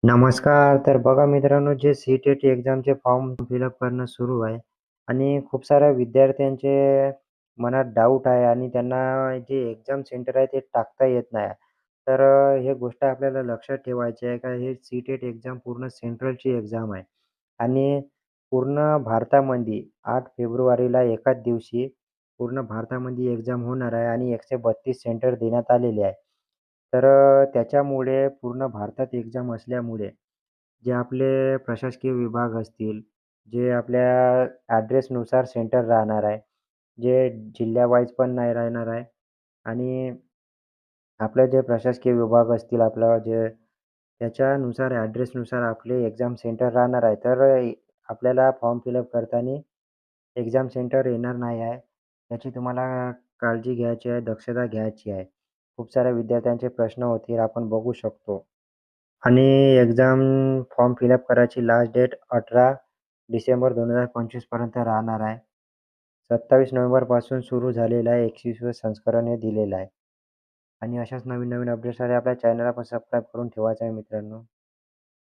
नमस्कार. तर बघा मित्रांनो, जे सी-टेट एक्झामचे फॉर्म फिलअप करणं सुरू आहे आणि खूप साऱ्या विद्यार्थ्यांचे मनात डाऊट आहे आणि त्यांना जे एक्झाम सेंटर आहे ते टाकता येत नाही. तर ही गोष्ट आपल्याला लक्षात ठेवायची आहे का हे सी-टेट एक्झाम पूर्ण सेंट्रलची एक्झाम आहे आणि पूर्ण भारतामध्ये 8 फेब्रुवारीला एकाच दिवशी पूर्ण भारतामध्ये एक्झाम होणार आहे आणि 132 सेंटर देण्यात आलेले आहे. तर त्याच्यामुळे पूर्ण भारतात एक्झाम असल्यामुळे जे आपले प्रशासकीय विभाग असतील, जे आपल्या ॲड्रेसनुसार सेंटर राहणार आहे, जे जिल्हा वाईज पण नाही राहणार आहे आणि आपलं जे प्रशासकीय विभाग असतील आपलं जे त्याच्यानुसार ॲड्रेसनुसार आपले एक्झाम सेंटर राहणार आहे. तर आपल्याला फॉर्म फिलअप करताना एक्झाम सेंटर येणार नाही आहे. याची तुम्हाला काळजी घ्यायची आहे, दक्षता घ्यायची आहे. खूप साऱ्या विद्यार्थ्यांचे प्रश्न होतील आपण बघू शकतो. आणि एक्झाम फॉर्म फिलअप करायची लास्ट डेट 18 डिसेंबर 2025 पर्यंत राहणार आहे. 27 नोव्हेंबरपासून सुरू झालेलं आहे. 21वे संस्करण हे दिलेलं आहे. आणि अशाच नवीन-नवीन अपडेट्ससाठी आपल्या चॅनलला पण सबस्क्राईब करून ठेवायचं आहे मित्रांनो.